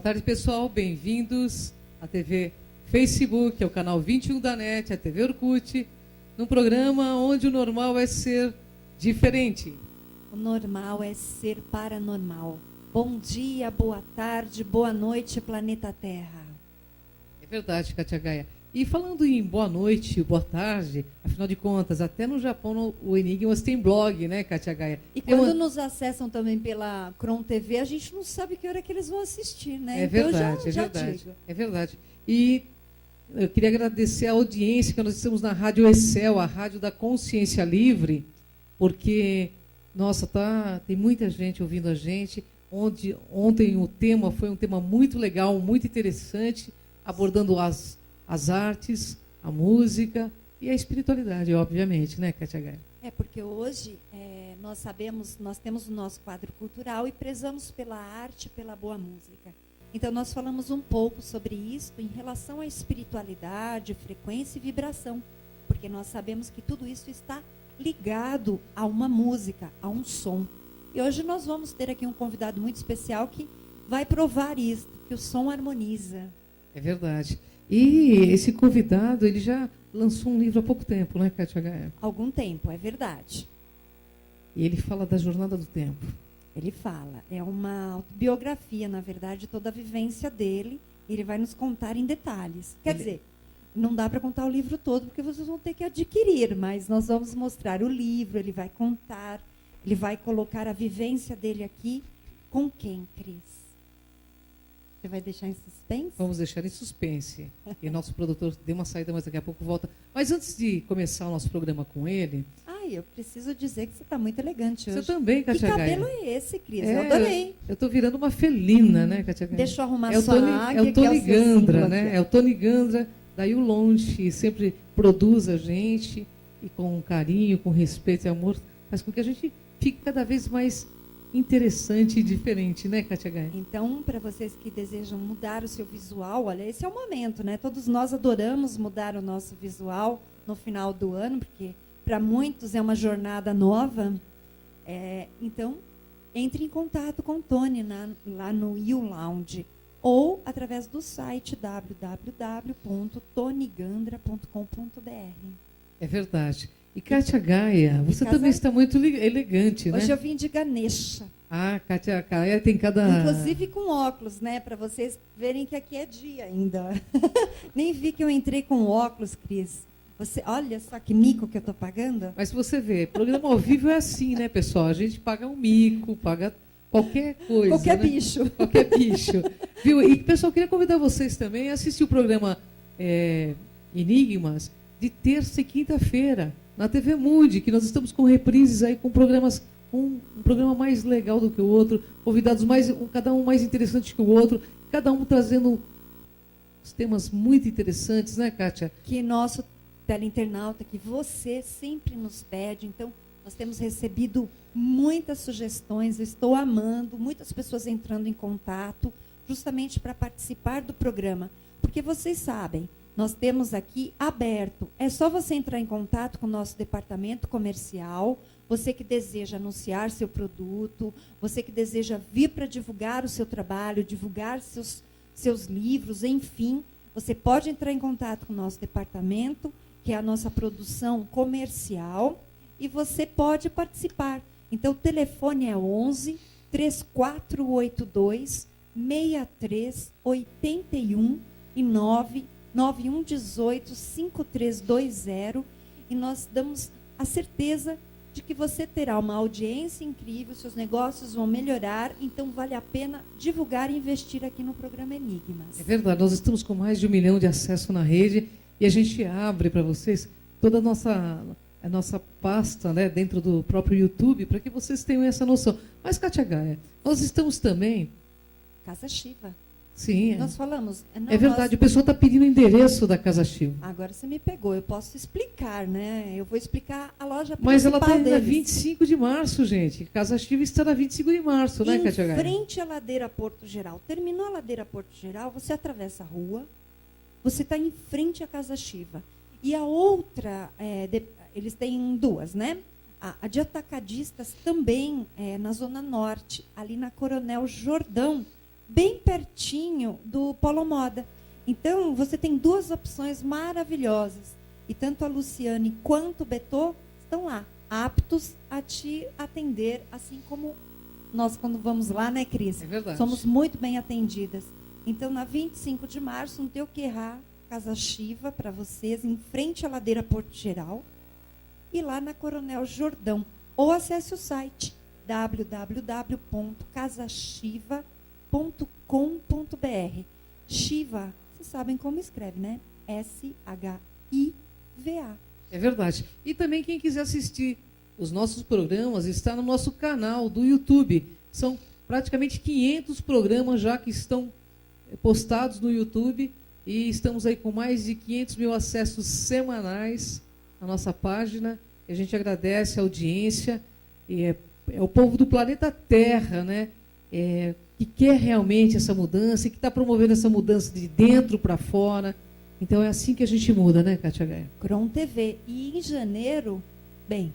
tarde, pessoal. Bem-vindos à TV Facebook, ao canal 21 da NET, à TV Orkut, num programa onde o normal é ser diferente. O normal é ser paranormal. Bom dia, boa tarde, boa noite, planeta Terra. É verdade, Kátia Gaia. E falando em boa noite, boa tarde, afinal de contas, até no Japão o Enigmas tem blog, né, Kátia Gaia? E quando nos acessam também pela Cron TV, a gente não sabe que hora que eles vão assistir, né? É verdade, então, já é verdade. digo. É verdade. E eu queria agradecer a audiência que nós estamos na Rádio Excel, a rádio da Consciência Livre, porque, nossa, tem muita gente ouvindo a gente. Ontem o tema foi um tema muito legal, muito interessante, abordando as artes, a música e a espiritualidade, obviamente, né, Kátia Gaia? É, porque hoje nós temos o nosso quadro cultural e prezamos pela arte, pela boa música. Então, nós falamos um pouco sobre isso em relação à espiritualidade, frequência e vibração, porque nós sabemos que tudo isso está ligado a uma música, a um som. E hoje nós vamos ter aqui um convidado muito especial que vai provar isso, que o som harmoniza. É verdade. E esse convidado, ele já lançou um livro há pouco tempo, né, Kátia Gaia? Algum tempo, é verdade. E ele fala da jornada do tempo. Ele fala, é uma autobiografia, na verdade, toda a vivência dele. Ele vai nos contar em detalhes. Quer dizer, não dá para contar o livro todo, porque vocês vão ter que adquirir, mas nós vamos mostrar o livro, ele vai contar, ele vai colocar a vivência dele aqui. Com quem, Cris? Você vai deixar em suspense? Vamos deixar em suspense. E nosso produtor deu uma saída, mas daqui a pouco volta. Mas antes de começar o nosso programa com ele... Ai, eu preciso dizer que você está muito elegante hoje. Você também, Kátia Gaia. Que cabelo é esse, Cris? Eu adorei. Eu estou virando uma felina, né, Kátia Gaia? Deixa eu arrumar sua águia. É o Tony Gandra, né? Aqui. É o Tony Gandra, daí o Longe, sempre produz a gente, e com carinho, com respeito e amor, faz com que a gente fique cada vez mais interessante e diferente, né, Kátia Gaia? Então, para vocês que desejam mudar o seu visual, olha, esse é o momento, né? Todos nós adoramos mudar o nosso visual no final do ano, porque para muitos é uma jornada nova. Então, entre em contato com o Tony lá no You Lounge ou através do site www.tonygandra.com.br. É verdade. E Kátia Gaia, você também está muito elegante, né? Hoje eu vim de Ganesha. Ah, Kátia Gaia tem cada... Inclusive com óculos, né? Para vocês verem que aqui é dia ainda. Nem vi que eu entrei com óculos, Cris. Olha só que mico que eu estou pagando. Mas você vê, programa ao vivo é assim, né, pessoal? A gente paga um mico, paga qualquer coisa. Qualquer né? bicho. Qualquer bicho. Viu? E, pessoal, queria convidar vocês também a assistir o programa Enigmas de terça e quinta-feira na TV Mundi, que nós estamos com reprises aí, com programas, um programa mais legal do que o outro, convidados cada um mais interessante que o outro, cada um trazendo os temas muito interessantes, né, Kátia? Que nosso teleinternauta, que você sempre nos pede. Então, nós temos recebido muitas sugestões, eu estou amando, muitas pessoas entrando em contato, justamente para participar do programa. Porque vocês sabem, nós temos aqui aberto. É só você entrar em contato com o nosso departamento comercial, você que deseja anunciar seu produto, você que deseja vir para divulgar o seu trabalho, divulgar seus livros, enfim, você pode entrar em contato com o nosso departamento, que é a nossa produção comercial, e você pode participar. Então, o telefone é 11 3482 6381 e 9118 5320, e nós damos a certeza de que você terá uma audiência incrível, seus negócios vão melhorar, então vale a pena divulgar e investir aqui no programa Enigmas. É verdade, nós estamos com mais de 1 milhão de acessos na rede e a gente abre para vocês toda a nossa pasta, né, dentro do próprio YouTube, para que vocês tenham essa noção. Mas, Kátia Gaia, nós estamos também... Casa Shiva. Sim. Nós falamos... É verdade, o pessoal está pedindo o endereço da Casa Shiva. Agora você me pegou, eu posso explicar, né? Eu vou explicar a loja principal Mas ela está na deles. 25 de março, gente. Casa Shiva está na 25 de março, né, Kátia Gaia? Em frente à ladeira Porto Geral. Terminou a ladeira Porto Geral, você atravessa a rua, você está em frente à Casa Shiva. E a outra, eles têm duas, né? A de atacadistas também na Zona Norte, ali na Coronel Jordão, bem pertinho do Polo Moda. Então, você tem duas opções maravilhosas. E tanto a Luciane quanto o Betô estão lá, aptos a te atender, assim como nós, quando vamos lá, né, Cris? É verdade. Somos muito bem atendidas. Então, na 25 de março, não tem o que errar, Casa Chiva, para vocês, em frente à Ladeira Porto Geral, e lá na Coronel Jordão. Ou acesse o site www.casachiva.com.br. Chiva, vocês sabem como escreve, né? SHIVA. É verdade. E também quem quiser assistir os nossos programas está no nosso canal do YouTube. São praticamente 500 programas já que estão postados no YouTube e estamos aí com mais de 500 mil acessos semanais na nossa página. E a gente agradece a audiência. E é o povo do planeta Terra, né? Que quer realmente essa mudança e que está promovendo essa mudança de dentro para fora. Então é assim que a gente muda, né, Kátia Gaia? Cron TV. E em janeiro, bem,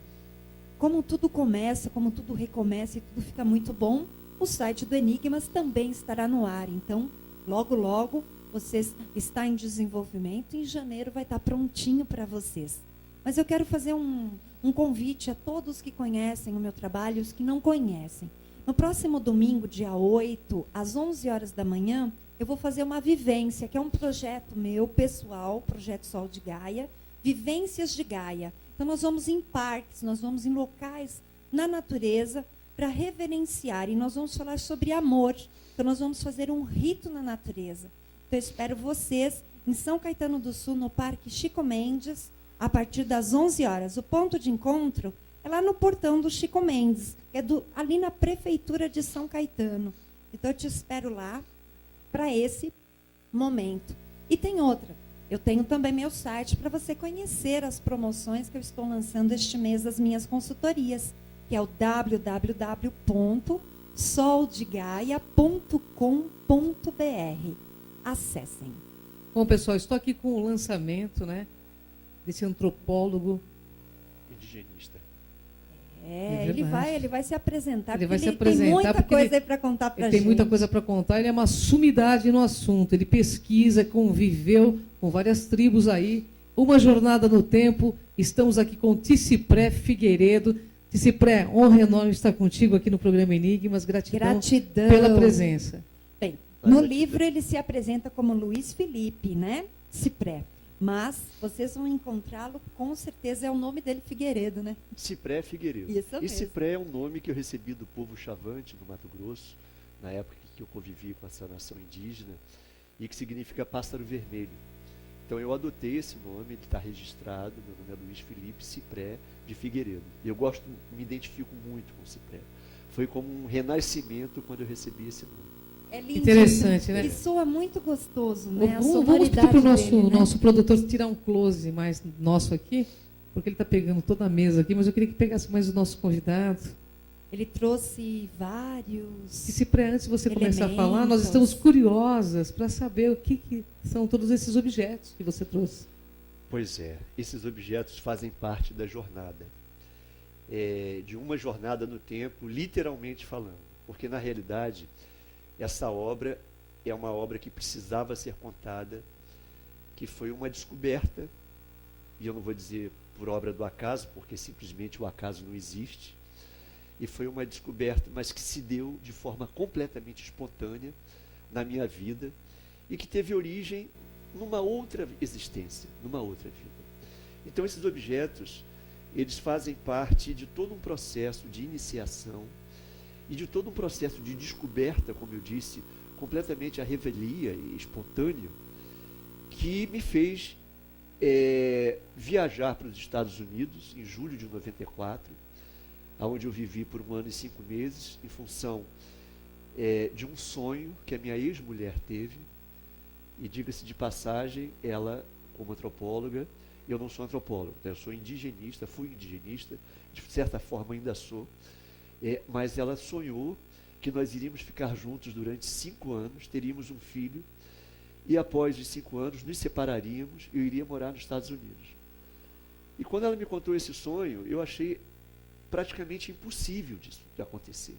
como tudo começa, como tudo recomeça e tudo fica muito bom, o site do Enigmas também estará no ar. Então, logo, logo, vocês está em desenvolvimento. Em janeiro vai estar prontinho para vocês. Mas eu quero fazer um convite a todos que conhecem o meu trabalho e os que não conhecem. No próximo domingo, dia 8, às 11 horas da manhã, eu vou fazer uma vivência, que é um projeto meu, pessoal, Projeto Sol de Gaia, Vivências de Gaia. Então, nós vamos em parques, nós vamos em locais na natureza para reverenciar. E nós vamos falar sobre amor. Então, nós vamos fazer um rito na natureza. Então, eu espero vocês em São Caetano do Sul, no Parque Chico Mendes, a partir das 11 horas. O ponto de encontro é lá no portão do Chico Mendes, que é ali na Prefeitura de São Caetano. Então, eu te espero lá para esse momento. E tem outra. Eu tenho também meu site para você conhecer as promoções que eu estou lançando este mês das minhas consultorias, que é o www.soldegaia.com.br. Acessem. Bom, pessoal, estou aqui com o lançamento, né, desse antropólogo indigenista. Ele vai se apresentar. Ele vai se tem apresentar muita coisa aí para contar para a gente. Tem muita coisa para contar. Ele é uma sumidade no assunto. Ele pesquisa, conviveu com várias tribos aí. Uma jornada no tempo. Estamos aqui com Ticipré Figueiredo. Ticipré, honra enorme estar contigo aqui no programa Enigmas. Gratidão pela presença. Bem, no livro ele se apresenta como Luiz Felipe, né? Cipré. Mas vocês vão encontrá-lo, com certeza é o nome dele, Figueiredo, né? Cipré Figueiredo. Isso mesmo. E Cipré é um nome que eu recebi do povo Chavante, no Mato Grosso, na época que eu convivi com essa nação indígena, e que significa pássaro vermelho. Então eu adotei esse nome, ele está registrado, meu nome é Luiz Felipe Cipré de Figueiredo. Eu me identifico muito com Cipré. Foi como um renascimento quando eu recebi esse nome. É lindo. Interessante, né? Ele soa muito gostoso, né? Vamos pedir para o dele, nosso produtor tirar um close mais nosso aqui, porque ele está pegando toda a mesa aqui, mas eu queria que pegasse mais o nosso convidado. Ele trouxe vários. E se antes de você começar a falar, nós estamos curiosas para saber o que são todos esses objetos que você trouxe. Pois é, esses objetos fazem parte da jornada. De uma jornada no tempo, literalmente falando. Porque, na realidade, essa obra é uma obra que precisava ser contada, que foi uma descoberta, e eu não vou dizer por obra do acaso, porque simplesmente o acaso não existe, e foi uma descoberta, mas que se deu de forma completamente espontânea na minha vida, e que teve origem numa outra existência, numa outra vida. Então, esses objetos, eles fazem parte de todo um processo de iniciação, e de todo um processo de descoberta, como eu disse, completamente à revelia e espontâneo, que me fez viajar para os Estados Unidos em julho de 94, onde eu vivi por 1 ano e 5 meses, em função de um sonho que a minha ex-mulher teve, e diga-se de passagem, ela, como antropóloga, eu não sou antropólogo, eu sou indigenista, fui indigenista, de certa forma ainda sou, mas ela sonhou que nós iríamos ficar juntos durante 5 anos, teríamos um filho, e após os 5 anos nos separaríamos e eu iria morar nos Estados Unidos. E quando ela me contou esse sonho, eu achei praticamente impossível disso de acontecer.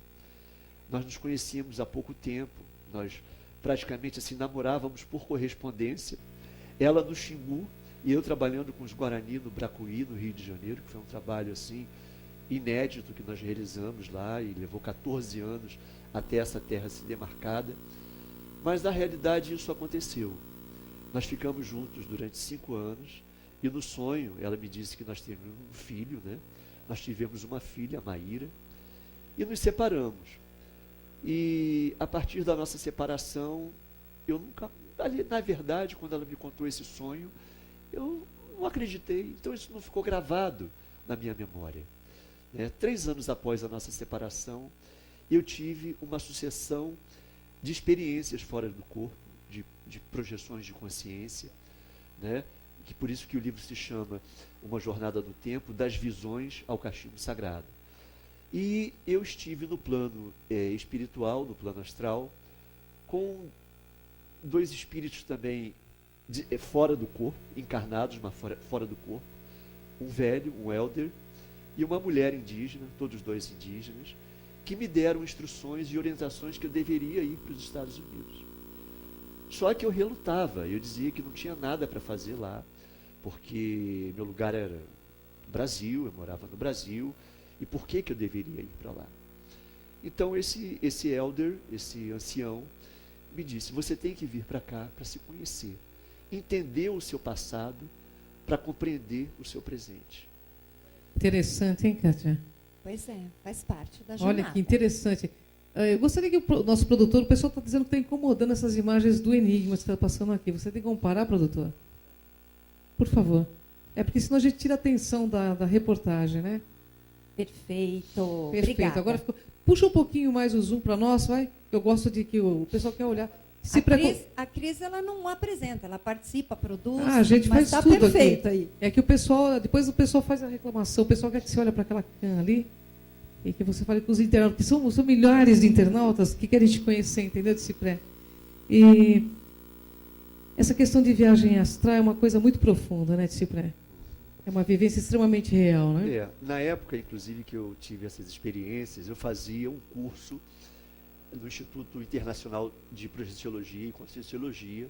Nós nos conhecíamos há pouco tempo, Nós praticamente assim namorávamos por correspondência, ela no Xingu e eu trabalhando com os Guarani no Bracuí, no Rio de Janeiro, que foi um trabalho assim inédito que nós realizamos lá e levou 14 anos até essa terra ser demarcada. Mas na realidade isso aconteceu. Nós ficamos juntos durante 5 anos e no sonho ela me disse que nós teríamos um filho, né? Nós tivemos uma filha, a Maíra, e nos separamos. E a partir da nossa separação, eu nunca, na verdade, quando ela me contou esse sonho, eu não acreditei. Então isso não ficou gravado na minha memória. 3 anos após a nossa separação, eu tive uma sucessão de experiências fora do corpo, de projeções de consciência, né? Que por isso que o livro se chama Uma Jornada no Tempo, das visões ao cachimbo sagrado. E eu estive no plano espiritual, no plano astral, com 2 espíritos também fora do corpo, encarnados, mas fora do corpo, um velho, um elder, e uma mulher indígena, todos 2 indígenas, que me deram instruções e orientações que eu deveria ir para os Estados Unidos. Só que eu relutava, eu dizia que não tinha nada para fazer lá, porque meu lugar era no Brasil, eu morava no Brasil, e por que eu deveria ir para lá? Então esse elder, esse ancião, me disse, você tem que vir para cá para se conhecer, entender o seu passado, para compreender o seu presente. Interessante, hein, Kátia? Pois é, faz parte da jornada. Olha que interessante. Eu gostaria que o nosso produtor, o pessoal está dizendo que está incomodando essas imagens do enigma que está passando aqui. Você tem que comparar, produtor? Por favor. É porque senão a gente tira a atenção da reportagem, né? Perfeito. Perfeito. Obrigada. Agora puxa um pouquinho mais o zoom para nós, vai. Eu gosto de que o pessoal quer olhar. A Cris, ela não apresenta, ela participa, produz. A gente mas faz tá tudo perfeito aqui. aí. É que o pessoal, depois o pessoal faz a reclamação, o pessoal quer que você olhe para aquela can ali e que você fale com os internautas, que são milhares de internautas que querem te conhecer, entendeu, de Cipré? E essa questão de viagem astral é uma coisa muito profunda, né, de Cipré? É uma vivência extremamente real, né? Na época, inclusive, que eu tive essas experiências, eu fazia um curso no Instituto Internacional de Projeciologia e Conscienciologia,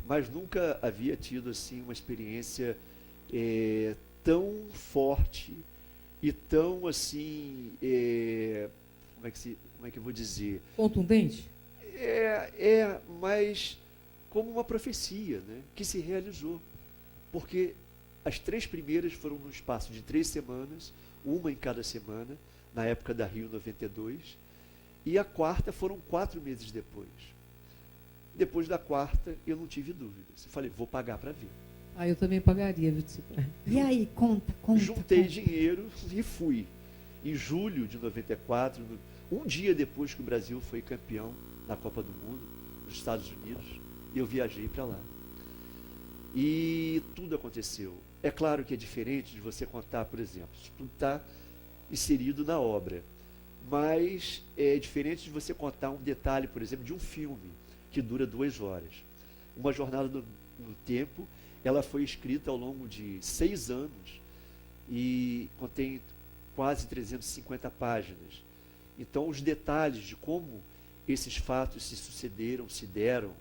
mas nunca havia tido assim uma experiência tão forte e tão assim, como é que eu vou dizer? Contundente? Mas como uma profecia, né, que se realizou, porque as 3 primeiras foram no espaço de 3 semanas, uma em cada semana, na época da Rio 92, e a 4ª foram 4 meses depois. Depois da 4ª, eu não tive dúvidas. Eu falei, vou pagar para ver. Eu também pagaria, viu, Cipré? E aí, conta. Juntei dinheiro e fui. Em julho de 94, um dia depois que o Brasil foi campeão na Copa do Mundo, nos Estados Unidos, eu viajei para lá. E tudo aconteceu. É claro que é diferente de você contar, por exemplo, isso tudo está inserido na obra. Mas é diferente de você contar um detalhe, por exemplo, de um filme que dura 2 horas. Uma Jornada no Tempo, ela foi escrita ao longo de 6 anos e contém quase 350 páginas. Então, os detalhes de como esses fatos se sucederam, se deram,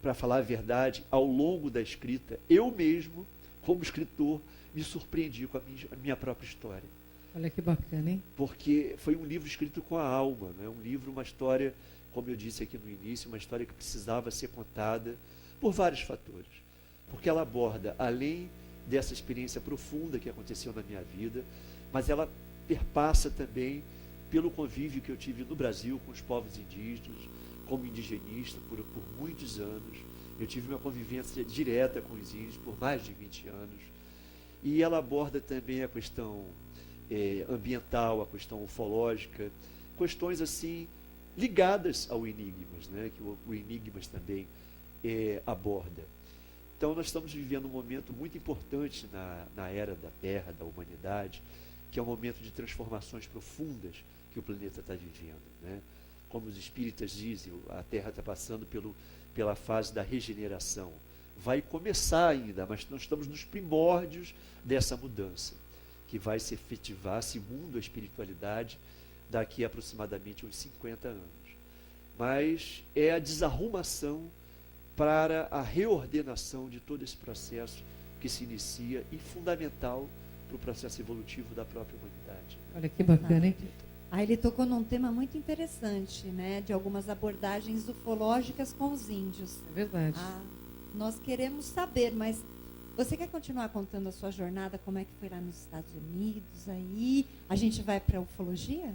para falar a verdade, ao longo da escrita, eu mesmo, como escritor, me surpreendi com a minha própria história. Olha que bacana, hein? Porque foi um livro escrito com a alma, né? Um livro, uma história, como eu disse aqui no início, uma história que precisava ser contada por vários fatores. Porque ela aborda, além dessa experiência profunda que aconteceu na minha vida, mas ela perpassa também pelo convívio que eu tive no Brasil com os povos indígenas, como indigenista por muitos anos. Eu tive uma convivência direta com os índios por mais de 20 anos. E ela aborda também a questão ambiental, a questão ufológica, questões assim ligadas ao Enigmas, né, que o Enigmas também aborda. Então nós estamos vivendo um momento muito importante na era da Terra, da humanidade, que é um momento de transformações profundas que o planeta está vivendo, né? Como os espíritas dizem, a Terra está passando pela fase da regeneração. Vai começar ainda, mas nós estamos nos primórdios dessa mudança, que vai se efetivar, segundo a espiritualidade, daqui a aproximadamente uns 50 anos. mas é a desarrumação para a reordenação de todo esse processo que se inicia e fundamental para o processo evolutivo da própria humanidade. Olha que bacana, hein? Aí ele tocou num tema muito interessante, né, de algumas abordagens ufológicas com os índios. É verdade. Nós queremos saber, mas você quer continuar contando a sua jornada, como é que foi lá nos Estados Unidos, aí a gente vai para a ufologia?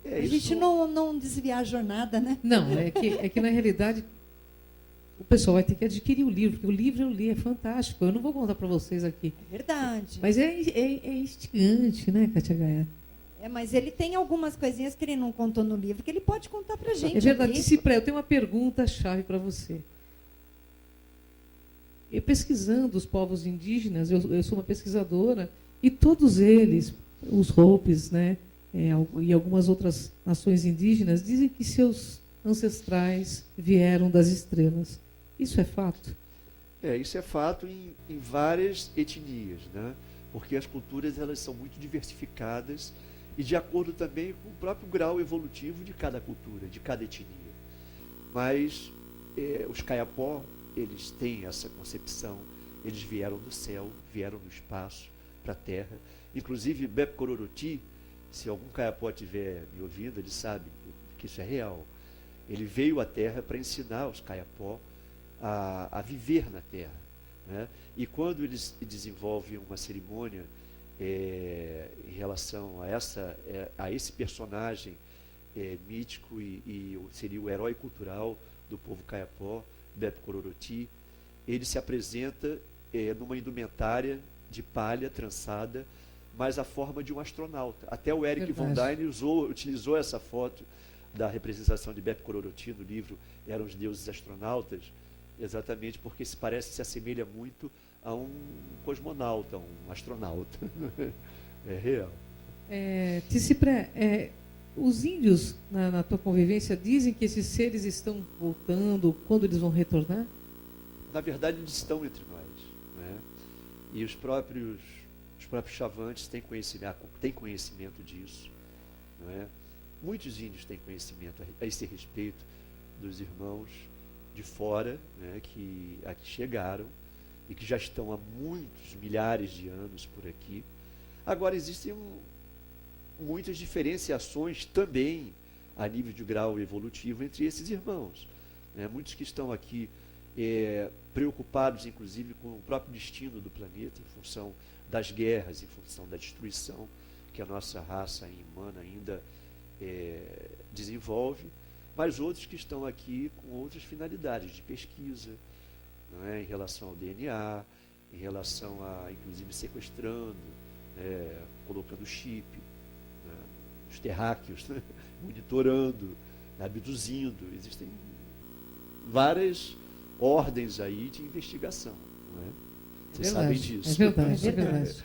A gente não desviar a jornada, né? Não, é que na realidade o pessoal vai ter que adquirir o livro, porque o livro eu li, é fantástico. Eu não vou contar para vocês aqui. É verdade. Mas é instigante, né, Kátia Gaia? Mas ele tem algumas coisinhas que ele não contou no livro, que ele pode contar para a gente. É verdade. Aqui. Cipré, eu tenho uma pergunta-chave para você. Eu pesquisando os povos indígenas, eu sou uma pesquisadora, e todos eles, os Hopis, né, e algumas outras nações indígenas, dizem que seus ancestrais vieram das estrelas. Isso é fato? Isso é fato em várias etnias, né? Porque as culturas elas são muito diversificadas e de acordo também com o próprio grau evolutivo de cada cultura, de cada etnia. Mas os Kayapó, eles têm essa concepção, eles vieram do céu, vieram do espaço para a Terra. Inclusive, Bep Cororoti, se algum Kayapó estiver me ouvindo, ele sabe que isso é real. Ele veio à Terra para ensinar os Kayapó a viver na Terra, né? E quando eles desenvolvem uma cerimônia em relação a esse personagem mítico e seria o herói cultural do povo Kayapó, Bep Cororoti, ele se apresenta numa indumentária de palha trançada, mas a forma de um astronauta. Até o Eric von Däniken utilizou essa foto da representação de Bep Cororoti no livro Eram os Deuses Astronautas, exatamente porque se assemelha muito a um cosmonauta, um astronauta. É real. Cipré, os índios, na tua convivência, dizem que esses seres estão voltando, quando eles vão retornar? Na verdade, eles estão entre nós, né? E os próprios chavantes têm conhecimento disso, não é? Muitos índios têm conhecimento a esse respeito dos irmãos de fora, né, que aqui chegaram e que já estão há muitos milhares de anos por aqui. Agora, existem muitas diferenciações também a nível de grau evolutivo entre esses irmãos, né? Muitos que estão aqui preocupados, inclusive, com o próprio destino do planeta, em função das guerras, em função da destruição que a nossa raça humana ainda desenvolve, mas outros que estão aqui com outras finalidades de pesquisa, não é? Em relação ao DNA, em relação a, inclusive, sequestrando, colocando chip, né, os terráqueos, né, monitorando, abduzindo. Existem várias ordens aí de investigação, não é? Vocês sabem disso. É verdade, é verdade.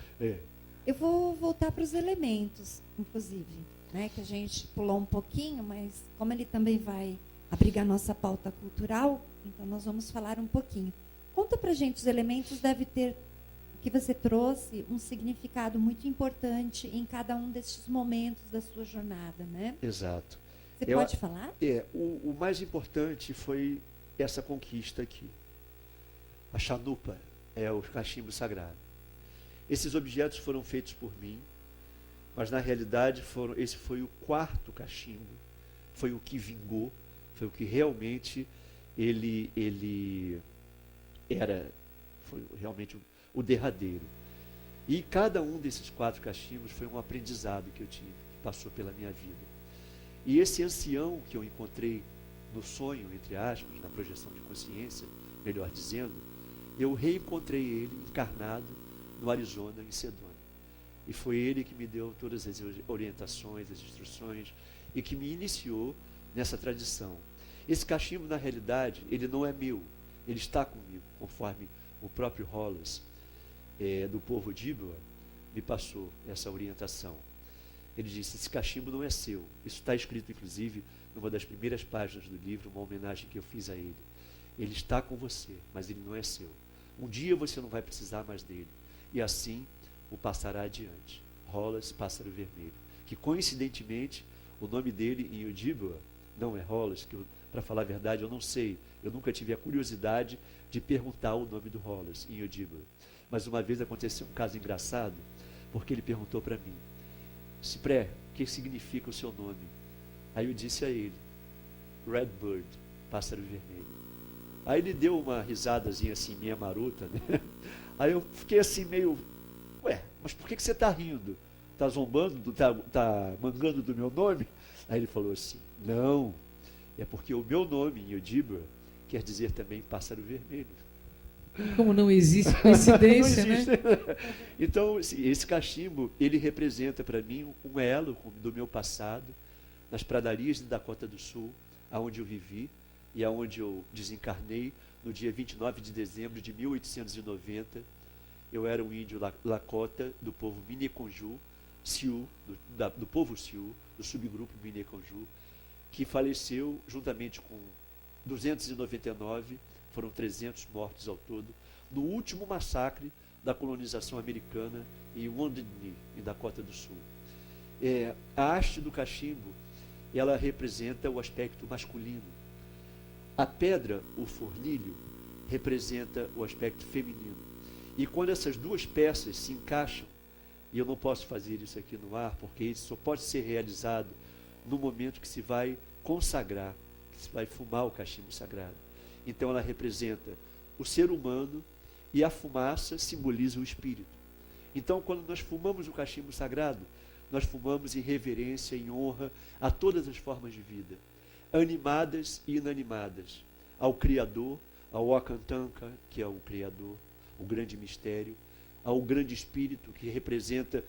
Eu vou voltar para os elementos, inclusive, né, que a gente pulou um pouquinho, mas como ele também vai abrigar nossa pauta cultural, então nós vamos falar um pouquinho. Conta pra gente, os elementos devem ter, o que você trouxe, um significado muito importante em cada um desses momentos da sua jornada, né? Exato. Você pode falar? O mais importante foi essa conquista aqui. A chanupa é o cachimbo sagrado. Esses objetos foram feitos por mim, mas na realidade esse foi o quarto cachimbo, foi o que vingou, foi o que realmente ele foi realmente o derradeiro. E cada um desses 4 cachimbos foi um aprendizado que eu tive, que passou pela minha vida. E esse ancião que eu encontrei no sonho, entre aspas, na projeção de consciência, melhor dizendo, eu reencontrei ele encarnado no Arizona, em Sedona. E foi ele que me deu todas as orientações, as instruções, e que me iniciou nessa tradição. Esse cachimbo, na realidade, ele não é meu, ele está comigo, conforme o próprio Hollis, do povo Dibua, me passou essa orientação. Ele disse, esse cachimbo não é seu. Isso está escrito, inclusive, numa das primeiras páginas do livro, uma homenagem que eu fiz a ele. Ele está com você, mas ele não é seu. Um dia você não vai precisar mais dele. E assim o passará adiante. Hollis, pássaro vermelho. Que, coincidentemente, o nome dele em Ojibwa não é Hollis, que para falar a verdade, eu não sei. Eu nunca tive a curiosidade de perguntar o nome do Hollis em Odiba. Mas uma vez aconteceu um caso engraçado, porque ele perguntou para mim: Cipré, o que significa o seu nome? Aí eu disse a ele: Redbird, pássaro vermelho. Aí ele deu uma risadazinha assim, minha marota, né? Aí eu fiquei assim meio, ué, mas por que você está rindo? Está zombando, tá mangando do meu nome? Aí ele falou assim: não, é porque o meu nome em Odiba quer dizer também pássaro vermelho. Como não existe coincidência, Não existe. né? Então, esse cachimbo, ele representa para mim um elo do meu passado, nas pradarias de Dakota do Sul, aonde eu vivi e aonde eu desencarnei no dia 29 de dezembro de 1890. Eu era um índio Lakota do povo Mineconju, Sioux, do povo Sioux, do subgrupo Mineconju, que faleceu juntamente com 299, foram 300 mortos ao todo, no último massacre da colonização americana em Wounded Knee, em Dakota do Sul. A haste do cachimbo, ela representa o aspecto masculino. A pedra, o fornilho, representa o aspecto feminino. E quando essas duas peças se encaixam, e eu não posso fazer isso aqui no ar, porque isso só pode ser realizado no momento que se vai consagrar, que se vai fumar o cachimbo sagrado. Então ela representa o ser humano e a fumaça simboliza o espírito. Então, quando nós fumamos o cachimbo sagrado, nós fumamos em reverência, em honra a todas as formas de vida, animadas e inanimadas, ao Criador, ao Ocantanca, que é o Criador, o grande mistério, ao grande Espírito, que representa,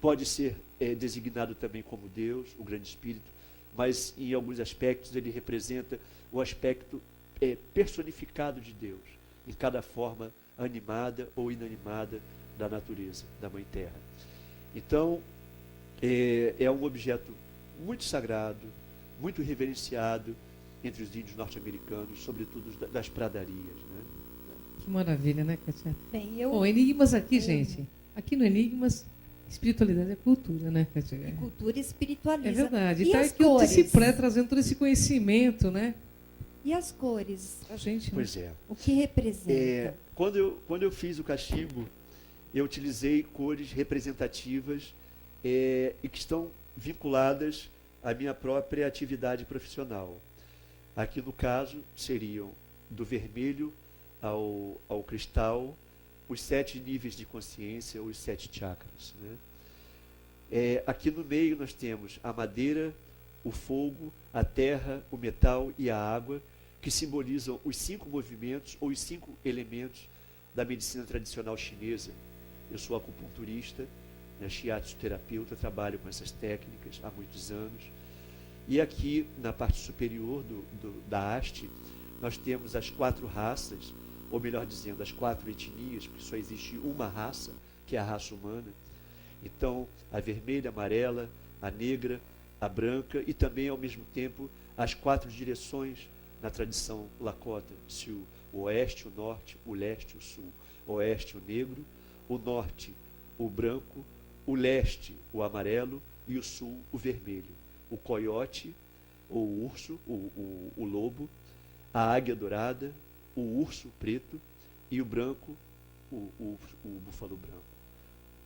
pode ser designado também como Deus, o grande Espírito, mas em alguns aspectos ele representa o aspecto personificado de Deus, em cada forma animada ou inanimada da natureza, da Mãe Terra. Então, é um objeto muito sagrado, muito reverenciado entre os índios norte-americanos, sobretudo das pradarias, né? Que maravilha, né, Kátia? Bem, Bom, Enigmas aqui, gente. Aqui no Enigmas, espiritualidade é cultura, né, Kátia? E cultura espiritualiza. É verdade. E Está as aqui o cores? Cipré trazendo todo esse conhecimento, né? E as cores? A gente, né? Pois é. O que representa? Quando eu fiz o cachimbo, eu utilizei cores representativas e que estão vinculadas à minha própria atividade profissional. Aqui, no caso, seriam do vermelho ao cristal, os 7 níveis de consciência, os 7 chakras, né? Aqui no meio nós temos a madeira, o fogo, a terra, o metal e a água, que simbolizam os 5 movimentos ou os 5 elementos da medicina tradicional chinesa. Eu sou acupunturista, né, shiatsu terapeuta, trabalho com essas técnicas há muitos anos. E aqui, na parte superior da haste, nós temos as 4 raças, ou melhor dizendo, as 4 etnias, porque só existe uma raça, que é a raça humana. Então, a vermelha, a amarela, a negra, a branca e também, ao mesmo tempo, as 4 direções na tradição Lakota, Sioux: o oeste, o norte, o leste, o sul. O oeste, o negro, o norte, o branco, o leste, o amarelo e o sul, o vermelho. O coiote, o urso, o lobo, a águia dourada, o urso preto e o branco, o búfalo branco.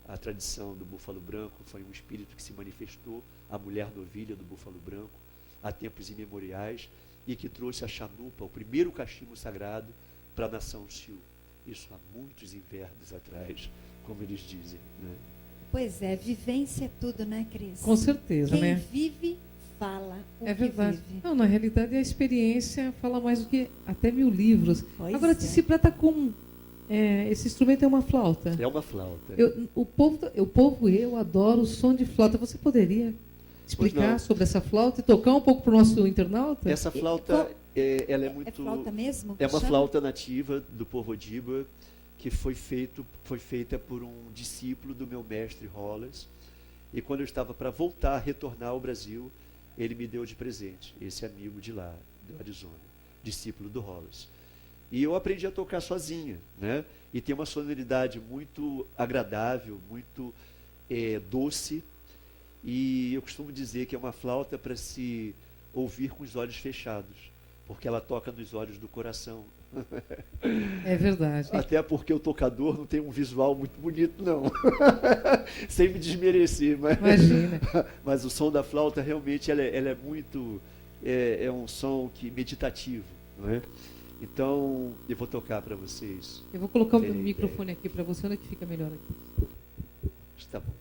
A tradição do búfalo branco foi um espírito que se manifestou, a mulher novilha do búfalo branco, há tempos imemoriais, e que trouxe a chanupa, o primeiro cachimbo sagrado, para a nação Sioux. Isso há muitos invernos atrás, como eles dizem, né? Pois é, vivência é tudo, né, Cris? Com certeza, Quem né? vive, fala o É que verdade. vive. Não, na realidade, a experiência fala mais do que até 1000 livros. Pois Agora, é. Cipré está com... esse instrumento é uma flauta. É uma flauta. O povo, eu adoro o som de flauta. Você poderia explicar não. sobre essa flauta e tocar um pouco para o nosso internauta? Essa flauta, ela é muito... É flauta mesmo? É uma Chama? flauta nativa do povo Odiba, que foi feita por um discípulo do meu mestre Hollis. E quando eu estava para voltar, retornar ao Brasil, ele me deu de presente, esse amigo de lá, do Arizona, discípulo do Hollis. E eu aprendi a tocar sozinha, né? E tem uma sonoridade muito agradável, muito doce. E eu costumo dizer que é uma flauta para se ouvir com os olhos fechados, porque ela toca nos olhos do coração. É verdade. Até porque o tocador não tem um visual muito bonito, não. Sem me desmerecer, Imagina. mas o som da flauta realmente ela é muito, é um som meditativo, não é? Então, eu vou tocar para vocês. Eu vou colocar o Terem microfone aqui para você, onde é que fica melhor aqui? Está bom.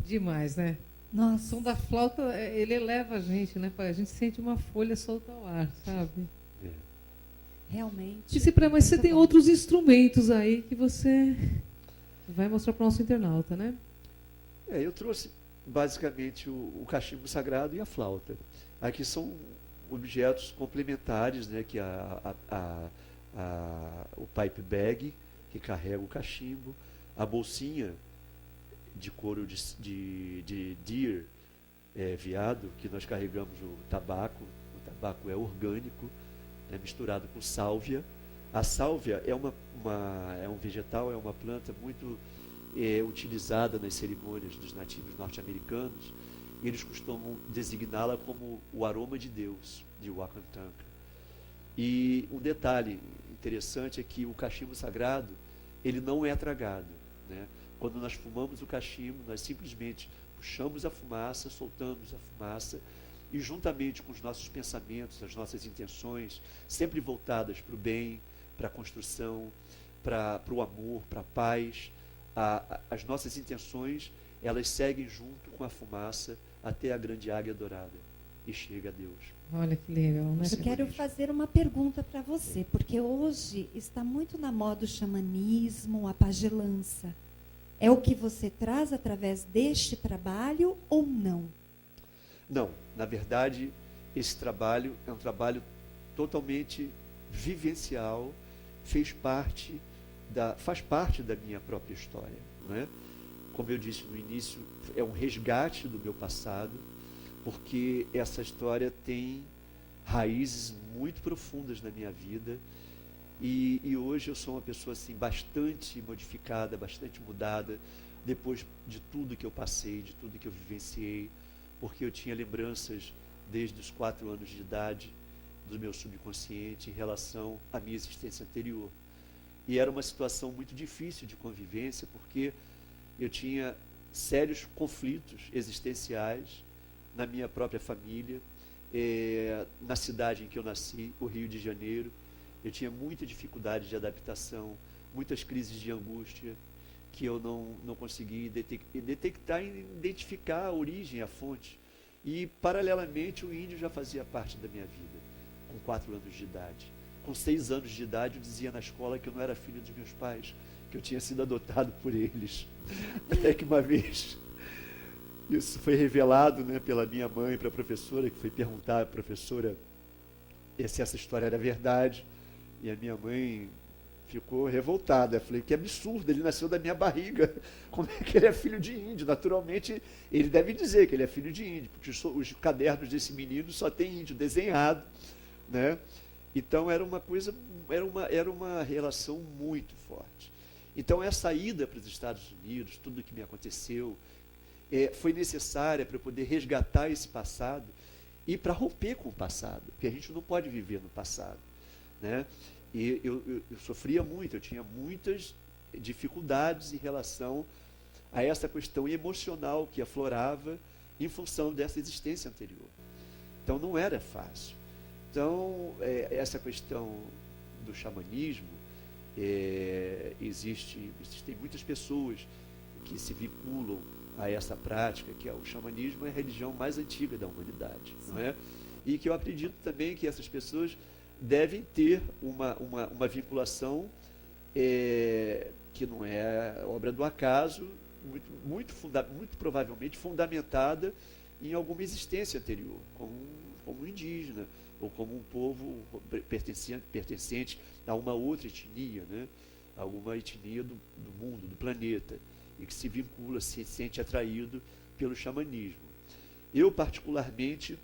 Demais, né? O Nossa, som da flauta, ele eleva a gente, né? A gente sente uma folha solta ao ar, sabe? É. realmente. E Cipriano, mas você muito tem bom. outros instrumentos aí que você vai mostrar para o nosso internauta, né? Eu trouxe basicamente o cachimbo sagrado e a flauta. Aqui são objetos complementares, né, que o pipe bag, que carrega o cachimbo, a bolsinha de couro de deer, veado, que nós carregamos o tabaco é orgânico, né, misturado com sálvia. A sálvia é um vegetal, é uma planta muito utilizada nas cerimônias dos nativos norte-americanos, e eles costumam designá-la como o aroma de Deus, de Wakantanka. E um detalhe interessante é que o cachimbo sagrado, ele não é tragado, né? Quando nós fumamos o cachimbo, nós simplesmente puxamos a fumaça, soltamos a fumaça, e juntamente com os nossos pensamentos, as nossas intenções, sempre voltadas para o bem, para a construção, para o amor, para a paz, as nossas intenções, elas seguem junto com a fumaça até a grande águia dourada e chega a Deus. Olha que legal, né? Eu quero fazer uma pergunta para você, porque hoje está muito na moda o xamanismo, a pagelança. É o que você traz através deste trabalho ou não? Não, na verdade, esse trabalho é um trabalho totalmente vivencial, faz parte da minha própria história, não é? Como eu disse no início, é um resgate do meu passado, porque essa história tem raízes muito profundas na minha vida, e hoje eu sou uma pessoa assim, bastante modificada, bastante mudada, depois de tudo que eu passei, de tudo que eu vivenciei, porque eu tinha lembranças desde os 4 anos de idade do meu subconsciente em relação à minha existência anterior. E era uma situação muito difícil de convivência, porque eu tinha sérios conflitos existenciais na minha própria família, na cidade em que eu nasci, o Rio de Janeiro. Eu tinha muita dificuldade de adaptação, muitas crises de angústia, que eu não consegui detectar e identificar a origem, a fonte. E, paralelamente, o índio já fazia parte da minha vida, com 4 anos de idade. Com 6 anos de idade, eu dizia na escola que eu não era filho dos meus pais, que eu tinha sido adotado por eles. Até que uma vez, isso foi revelado, né, pela minha mãe para a professora, que foi perguntar à professora se essa história era verdade. E a minha mãe ficou revoltada. Eu falei, que absurdo, ele nasceu da minha barriga. Como é que ele é filho de índio? Naturalmente, ele deve dizer que ele é filho de índio, porque os cadernos desse menino só tem índio desenhado, né? Então era uma coisa, era uma relação muito forte. Então essa ida para os Estados Unidos, tudo o que me aconteceu, foi necessária para eu poder resgatar esse passado e para romper com o passado, porque a gente não pode viver no passado, né? E eu sofria muito, eu tinha muitas dificuldades em relação a essa questão emocional que aflorava em função dessa existência anterior. Então não era fácil. Então, essa questão do xamanismo, existem muitas pessoas que se vinculam a essa prática, que é o xamanismo, é a religião mais antiga da humanidade, não é? E que eu acredito também que essas pessoas devem ter uma vinculação que não é obra do acaso, muito provavelmente fundamentada em alguma existência anterior, como indígena, ou como um povo pertencente a uma outra etnia, né? Alguma etnia do mundo, do planeta, e que se vincula, se sente atraído pelo xamanismo. Eu, particularmente,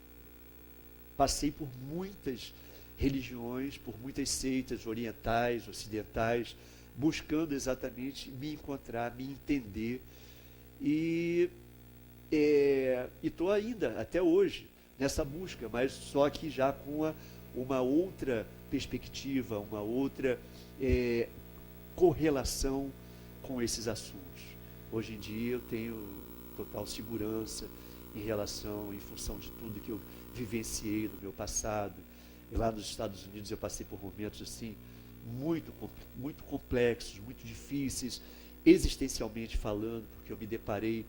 passei por muitas religiões, por muitas seitas orientais, ocidentais, buscando exatamente me encontrar, me entender, e estou ainda, até hoje, nessa busca, mas só que já com uma outra perspectiva, uma outra correlação com esses assuntos. Hoje em dia eu tenho total segurança em função de tudo que eu vivenciei no meu passado. E lá nos Estados Unidos eu passei por momentos assim muito complexos, muito difíceis, existencialmente falando, porque eu me deparei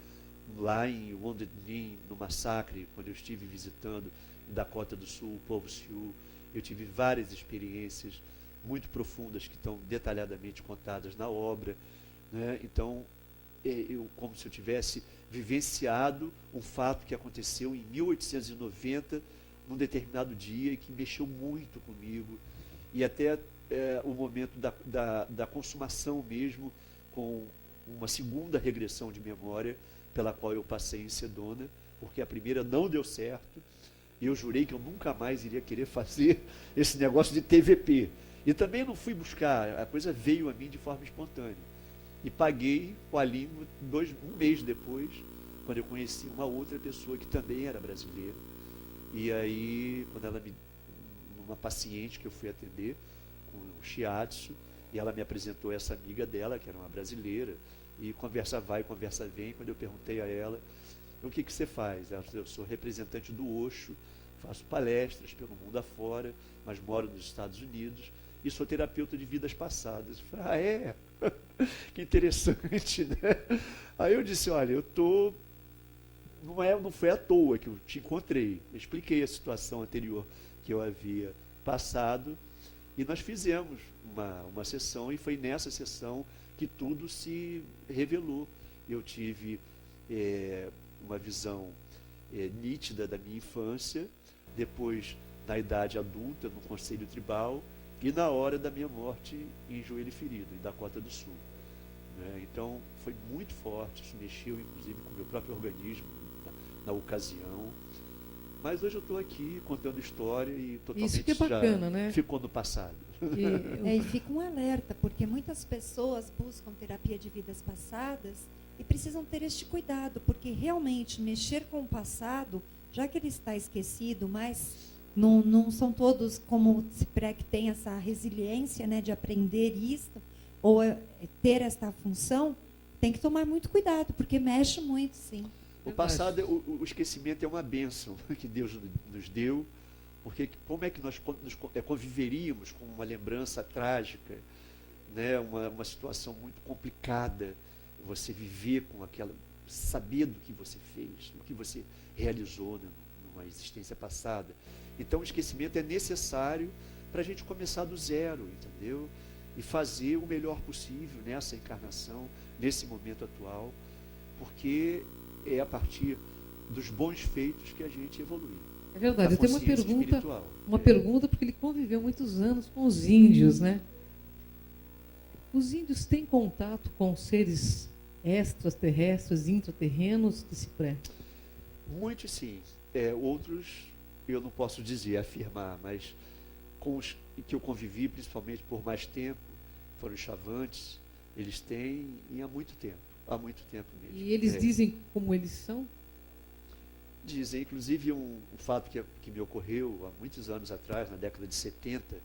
lá em Wounded Knee, no massacre, quando eu estive visitando em Dakota do Sul, o povo Sioux. Eu tive várias experiências muito profundas que estão detalhadamente contadas na obra, né? Então, como se eu tivesse vivenciado um fato que aconteceu em 1890, num determinado dia, e que mexeu muito comigo, e até o momento da consumação mesmo, com uma segunda regressão de memória, pela qual eu passei em Sedona, porque a primeira não deu certo, e eu jurei que eu nunca mais iria querer fazer esse negócio de TVP. E também não fui buscar, a coisa veio a mim de forma espontânea. E paguei com a língua um mês depois, quando eu conheci uma outra pessoa que também era brasileira. E aí, uma paciente que eu fui atender, com o shiatsu, e ela me apresentou essa amiga dela, que era uma brasileira, e conversa vai, conversa vem. Quando eu perguntei a ela, o que você faz? Ela disse, eu sou representante do Osho, faço palestras pelo mundo afora, mas moro nos Estados Unidos, e sou terapeuta de vidas passadas. Eu falei, que interessante, né? Aí eu disse, olha, não foi à toa que eu te encontrei. Eu expliquei a situação anterior que eu havia passado, e nós fizemos uma sessão, e foi nessa sessão que tudo se revelou. Eu tive uma visão nítida da minha infância, depois na idade adulta, no Conselho Tribal, e na hora da minha morte em Joelho Ferido, em Dakota do Sul, né? Então foi muito forte, isso mexeu inclusive com o meu próprio organismo na ocasião. Mas hoje eu estou aqui contando história e totalmente isso que é bacana, né? Ficou no passado. E fica um alerta, porque muitas pessoas buscam terapia de vidas passadas e precisam ter este cuidado, porque realmente mexer com o passado, já que ele está esquecido, mas não são todos como se prega que tem essa resiliência, né, de aprender isto, ou ter esta função, tem que tomar muito cuidado, porque mexe muito, sim. O passado, o esquecimento é uma bênção que Deus nos deu, Porque como é que nós conviveríamos com uma lembrança trágica, né? Uma situação muito complicada, você viver com aquela, saber do que você fez, do que você realizou, né, numa existência passada. Então o esquecimento é necessário para a gente começar do zero, entendeu? E fazer o melhor possível nessa encarnação, nesse momento atual, porque é a partir dos bons feitos que a gente evolui. É verdade. Eu tenho espiritual. Uma pergunta, porque ele conviveu muitos anos com os índios, né? Os índios têm contato com seres extraterrestres, intraterrenos, que se pré? Muitos sim. Outros eu não posso dizer, afirmar, mas com os que eu convivi, principalmente por mais tempo, foram os chavantes, eles têm, e há muito tempo mesmo. E eles dizem como eles são? Dizem, inclusive um fato que me ocorreu há muitos anos atrás, na década de 70,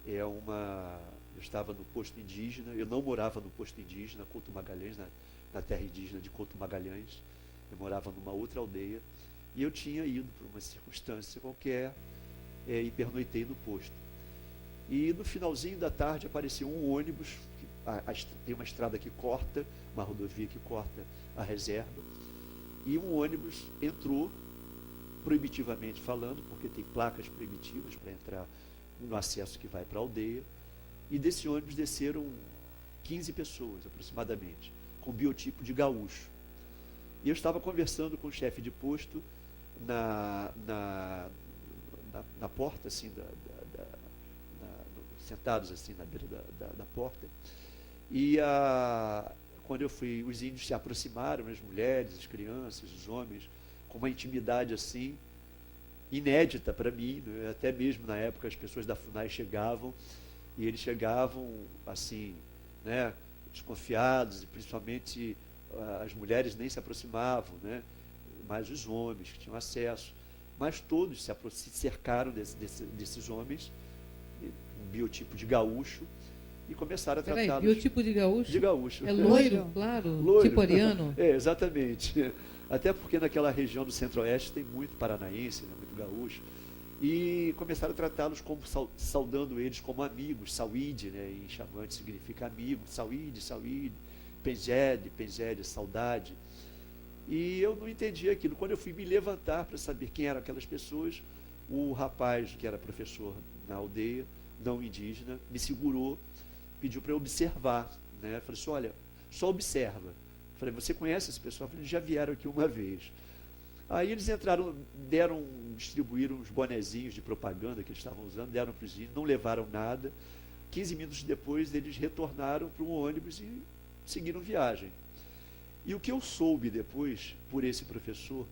eu estava no posto indígena, eu não morava no posto indígena, Couto Magalhães, na terra indígena de Couto Magalhães, eu morava numa outra aldeia, e eu tinha ido por uma circunstância qualquer, e pernoitei no posto. E no finalzinho da tarde apareceu um ônibus, tem uma estrada que corta, uma rodovia que corta a reserva, e um ônibus entrou, proibitivamente falando, porque tem placas proibitivas para entrar no acesso que vai para a aldeia, e desse ônibus desceram 15 pessoas, aproximadamente, com biotipo de gaúcho. E eu estava conversando com o chefe de posto na porta, assim, sentados assim na beira da porta, e quando eu fui, os índios se aproximaram, as mulheres, as crianças, os homens, com uma intimidade assim, inédita para mim, né? Até mesmo na época as pessoas da FUNAI chegavam, e eles chegavam assim, né, desconfiados, e principalmente as mulheres nem se aproximavam, né, mas os homens que tinham acesso, mas todos se cercaram desses homens, um biotipo de gaúcho, e começaram a tratá-los. Biotipo de gaúcho? De gaúcho. É loiro, claro, Loiro. tipo ariano? Exatamente. Até porque naquela região do centro-oeste tem muito paranaense, né, muito gaúcho. E começaram a tratá-los como, saudando eles como amigos. Sauide, né, em Chavante significa amigo. Sauide, Penzede, saudade. E eu não entendi aquilo. Quando eu fui me levantar para saber quem eram aquelas pessoas, o rapaz, que era professor na aldeia, não indígena, me segurou, pediu para eu observar, né? Falei assim, olha, só observa. Falei, você conhece esse pessoal? Falei, eles já vieram aqui uma vez. Aí eles entraram, distribuíram uns bonezinhos de propaganda que eles estavam usando, deram para os índios, não levaram nada. 15 minutos depois, eles retornaram para um ônibus e seguiram viagem. E o que eu soube depois, por esse professor,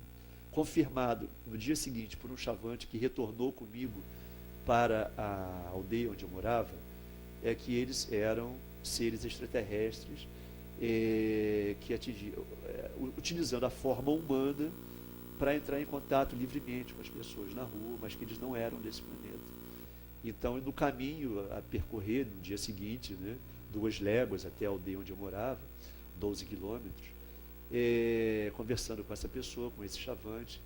confirmado no dia seguinte por um chavante que retornou comigo para a aldeia onde eu morava, é que eles eram seres extraterrestres que atingiam, utilizando a forma humana para entrar em contato livremente com as pessoas na rua, mas que eles não eram desse planeta. Então, no caminho a percorrer, no dia seguinte, né, 2 léguas até a aldeia onde eu morava, 12 quilômetros, conversando com essa pessoa, com esse chavante,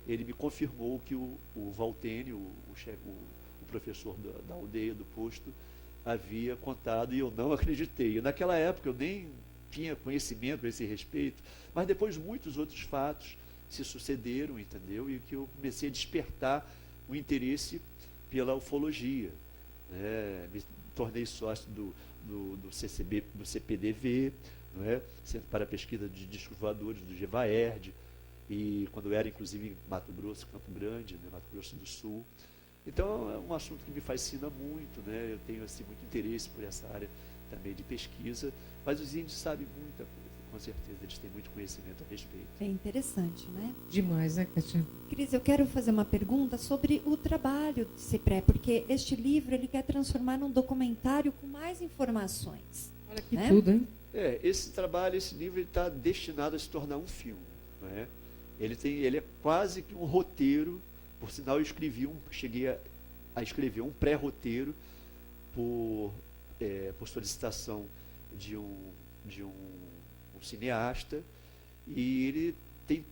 ele me confirmou que o Valtênio, o professor da aldeia, do posto, havia contado, e eu não acreditei. E naquela época eu nem tinha conhecimento a esse respeito, mas depois muitos outros fatos se sucederam, entendeu? E que eu comecei a despertar o interesse pela ufologia, né? Me tornei sócio do CPDV, não é? Centro para a Pesquisa de Discos Voadores, do GEVAERD, e quando eu era, inclusive, em Mato Grosso, Campo Grande, né? Mato Grosso do Sul. Então, é um assunto que me fascina muito, né? Eu tenho assim, muito interesse por essa área também de pesquisa, mas os índios sabem muita coisa, com certeza, eles têm muito conhecimento a respeito. É interessante, né? Demais, né, Cátia? Cris, eu quero fazer uma pergunta sobre o trabalho de CIPRE, porque este livro ele quer transformar num documentário com mais informações. Olha que né? tudo, hein? Esse trabalho, esse livro, está destinado a se tornar um filme, não é? Ele é quase que um roteiro. Por sinal, eu cheguei a escrever um pré-roteiro por solicitação de um cineasta, e ele tem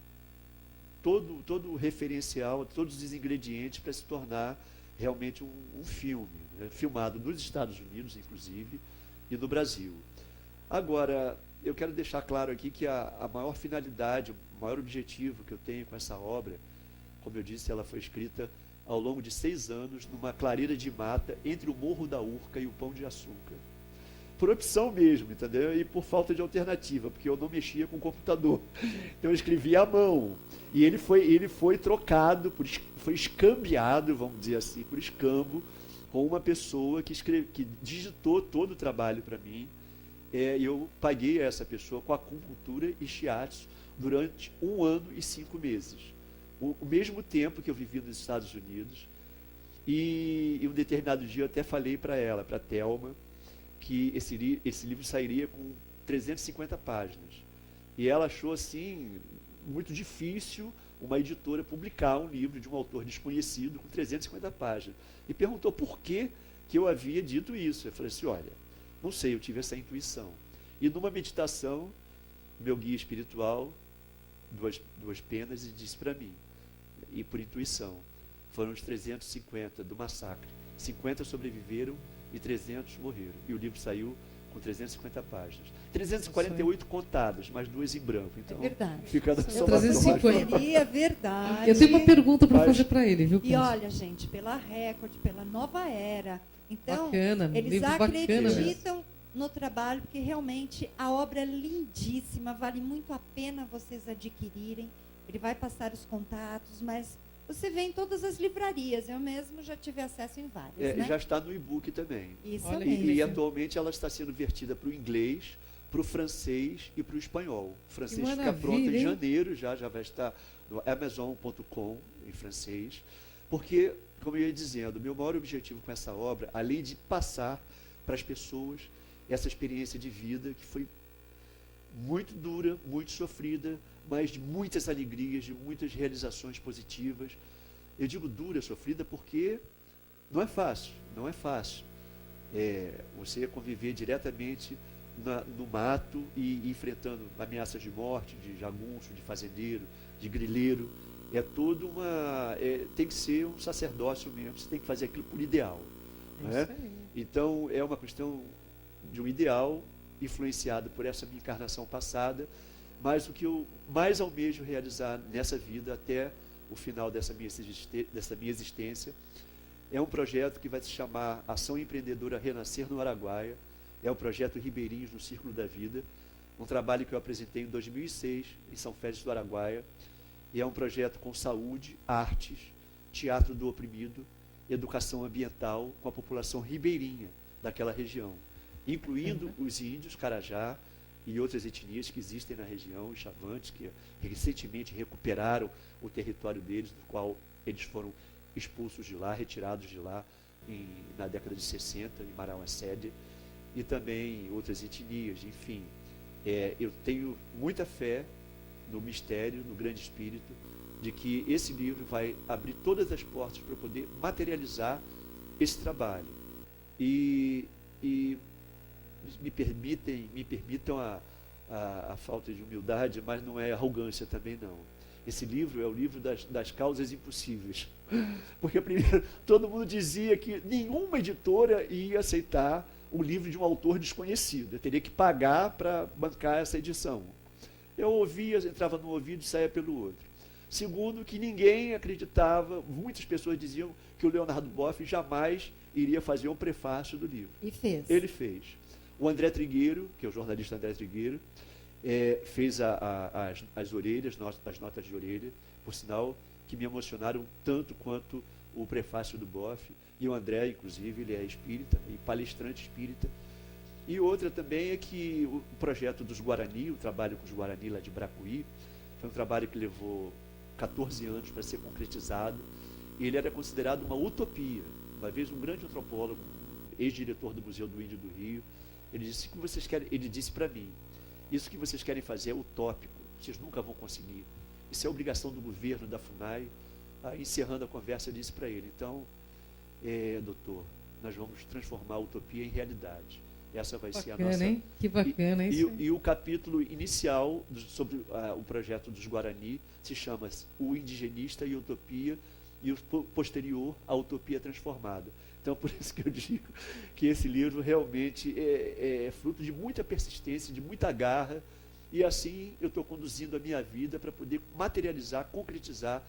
todo o referencial, todos os ingredientes para se tornar realmente um filme, né? Filmado nos Estados Unidos, inclusive, e no Brasil. Agora, eu quero deixar claro aqui que a maior finalidade, o maior objetivo que eu tenho com essa obra, como eu disse, ela foi escrita ao longo de 6 anos, numa clareira de mata, entre o Morro da Urca e o Pão de Açúcar. Por opção mesmo, entendeu? E por falta de alternativa, porque eu não mexia com o computador. Então eu escrevia à mão. E ele foi trocado, foi escambiado, vamos dizer assim, por escambo, com uma pessoa que digitou todo o trabalho para mim. E eu paguei a essa pessoa com acupuntura e shiatsu durante 1 ano e 5 meses. O mesmo tempo que eu vivi nos Estados Unidos. E um determinado dia eu até falei para ela, para a Thelma, que esse livro sairia com 350 páginas. E ela achou, assim, muito difícil uma editora publicar um livro de um autor desconhecido com 350 páginas. E perguntou por que eu havia dito isso. Eu falei assim, olha, não sei, eu tive essa intuição. E numa meditação, meu guia espiritual, duas penas, e disse para mim, e por intuição, foram os 350 do massacre. 50 sobreviveram e 300 morreram. E o livro saiu com 350 páginas. 348 contadas, mas 2 em branco. Então, é verdade. fica na Eu 350. Seria verdade. Eu tenho uma pergunta para Mas- fazer para ele, viu, E Cândido? olha, gente, pela Record, pela Nova Era. Então, Bacana, eles livro bacana mesmo. acreditam no trabalho, porque realmente a obra é lindíssima, vale muito a pena vocês adquirirem. Ele vai passar os contatos, mas você vê em todas as livrarias. Eu mesmo já tive acesso em várias, né? Já está no e-book também. Isso Olha mesmo. E atualmente ela está sendo vertida para o inglês, para o francês e para o espanhol. O francês fica maravilha, pronto em hein? janeiro, já vai estar no Amazon.com, em francês. Porque, como eu ia dizendo, o meu maior objetivo com essa obra, além de passar para as pessoas essa experiência de vida que foi muito dura, muito sofrida, mas de muitas alegrias, de muitas realizações positivas. Eu digo dura, sofrida, porque não é fácil, não é fácil. Você conviver diretamente no mato e enfrentando ameaças de morte, de jagunço, de fazendeiro, de grileiro. É tudo tem que ser um sacerdócio mesmo, você tem que fazer aquilo por ideal. Não é? Isso aí. Então, é uma questão de um ideal influenciado por essa minha encarnação passada, mas o que eu mais almejo realizar nessa vida até o final dessa minha existência é um projeto que vai se chamar Ação Empreendedora Renascer no Araguaia. É o projeto Ribeirinhos no Círculo da Vida, um trabalho que eu apresentei em 2006 em São Félix do Araguaia, e é um projeto com saúde, artes, teatro do oprimido, educação ambiental com a população ribeirinha daquela região, incluindo os índios, Carajá e outras etnias que existem na região, os chavantes, que recentemente recuperaram o território deles, do qual eles foram expulsos de lá, retirados de lá na década de 60, em Marauacédia, e também outras etnias, enfim. Eu tenho muita fé no mistério, no grande espírito, de que esse livro vai abrir todas as portas para eu poder materializar esse trabalho. E me permitam a falta de humildade, mas não é arrogância também não. Esse livro é o livro das causas impossíveis. Porque primeiro todo mundo dizia que nenhuma editora ia aceitar o livro de um autor desconhecido. Eu teria que pagar para bancar essa edição. Eu ouvia, entrava no ouvido e saía pelo outro. Segundo, que ninguém acreditava, muitas pessoas diziam que o Leonardo Boff jamais iria fazer um prefácio do livro. E fez. Ele fez. O André Trigueiro, que é o jornalista André Trigueiro, fez as orelhas, as notas de orelha, por sinal, que me emocionaram tanto quanto o prefácio do Boff. E o André, inclusive, ele é espírita e palestrante espírita. E outra também é que o projeto dos Guarani, o trabalho com os Guarani lá de Bracuí, foi um trabalho que levou 14 anos para ser concretizado. E ele era considerado uma utopia. Uma vez um grande antropólogo, ex-diretor do Museu do Índio do Rio, ele disse para mim, isso que vocês querem fazer é utópico, vocês nunca vão conseguir. Isso é obrigação do governo, da FUNAI. Encerrando a conversa, eu disse para ele, então, doutor, nós vamos transformar a utopia em realidade. Essa vai ser a Bacana, nossa... hein? Que bacana, hein? E o capítulo inicial sobre o projeto dos Guarani se chama O Indigenista e Utopia, e o posterior, A Utopia Transformada. Então, por isso que eu digo que esse livro realmente é fruto de muita persistência, de muita garra, e assim eu estou conduzindo a minha vida para poder materializar, concretizar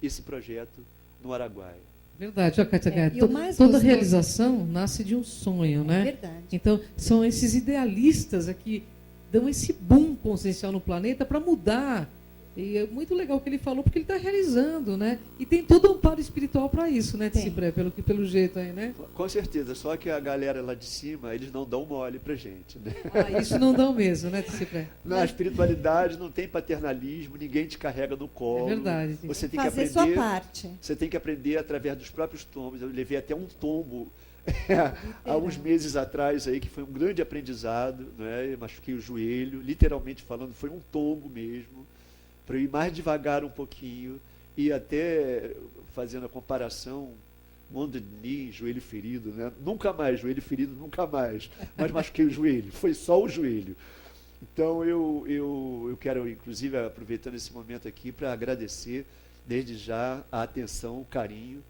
esse projeto no Araguaia. Verdade, ó, Kátia Gaia, e o mais toda gostoso- realização nasce de um sonho, né? Verdade. Então, são esses idealistas que dão esse boom consciencial no planeta para mudar. E é muito legal o que ele falou, porque ele está realizando, né? E tem todo um amparo espiritual para isso, né, Tem. Cipré? Pelo jeito aí, né? Com certeza, só que a galera lá de cima, eles não dão mole pra gente, né? Ah, isso não dão mesmo, né, Cipré? Na espiritualidade não tem paternalismo, ninguém te carrega no É colo. verdade. Você tem que Fazer sua aprender, parte. você tem que aprender através dos próprios tombos. Eu levei até um tombo há uns meses atrás aí, que foi um grande aprendizado, né? Eu machuquei o joelho, literalmente falando, foi um tombo mesmo, para eu ir mais devagar um pouquinho e até fazendo a comparação, Monde de Knee, joelho ferido, né? Nunca mais, joelho ferido, nunca mais. Mas machuquei o joelho, foi só o joelho. Então eu quero, inclusive, aproveitando esse momento aqui, para agradecer desde já a atenção, o carinho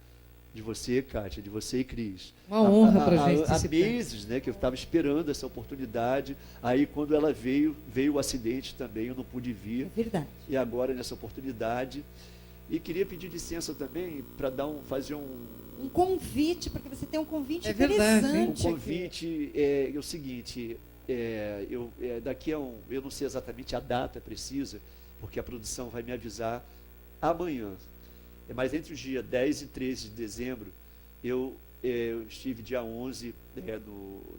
de você, Kátia, de você e Cris. Uma honra para a gente. Há Cipré. meses, né, que eu estava esperando essa oportunidade. Aí, quando ela veio o acidente também, eu não pude É vir. verdade. E agora, nessa oportunidade. E queria pedir licença também para fazer Um convite, porque você tem um convite É verdade, hein? um interessante. aqui. convite. É o seguinte, daqui a eu não sei exatamente a data precisa, porque a produção vai me avisar amanhã. Mas entre os dias 10 e 13 de dezembro, eu estive dia 11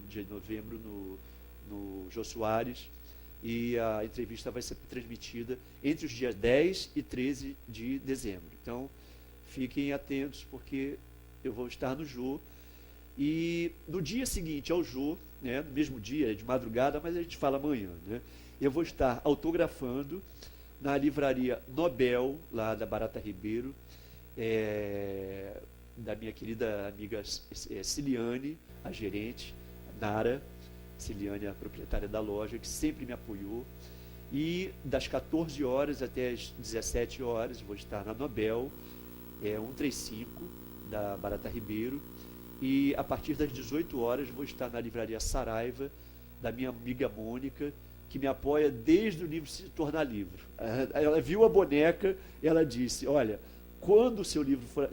de novembro no Jô Soares, e a entrevista vai ser transmitida entre os dias 10 e 13 de dezembro. Então, fiquem atentos, porque eu vou estar no Jô. E no dia seguinte ao Jô, né, no mesmo dia, de madrugada, mas a gente fala amanhã, né, eu vou estar autografando na livraria Nobel, lá da Barata Ribeiro, da minha querida amiga Ciliane, a gerente, Nara Ciliane, a proprietária da loja, que sempre me apoiou. E das 14 horas até as 17 horas, vou estar na Nobel, 135, da Barata Ribeiro. E a partir das 18 horas, vou estar na livraria Saraiva, da minha amiga Mônica, que me apoia desde o livro se tornar livro. Ela viu a boneca, ela disse, olha, quando o seu livro for...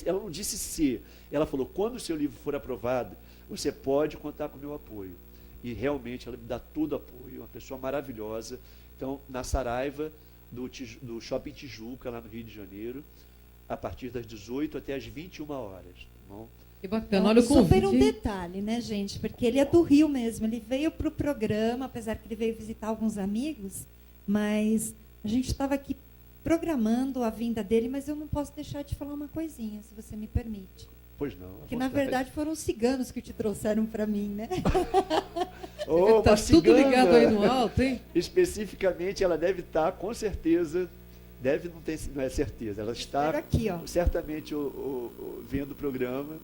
ela não disse se, ela falou, quando o seu livro for aprovado, você pode contar com o meu apoio. E realmente ela me dá todo o apoio, uma pessoa maravilhosa. Então, na Saraiva, do Shopping Tijuca, lá no Rio de Janeiro, a partir das 18 até as 21 horas. Tá bom? Que bacana. Olha o Super um convite. detalhe, né, gente? Porque ele é do Rio mesmo. Ele veio para o programa, apesar que ele veio visitar alguns amigos, mas a gente estava aqui programando a vinda dele, mas eu não posso deixar de falar uma coisinha, se você me permite. Pois não. Que na verdade foram os ciganos que te trouxeram para mim, né? Tá tudo ligado aí no alto, hein? Especificamente, ela deve estar, com certeza, não é certeza, ela está Espero aqui, ó. certamente vendo o programa,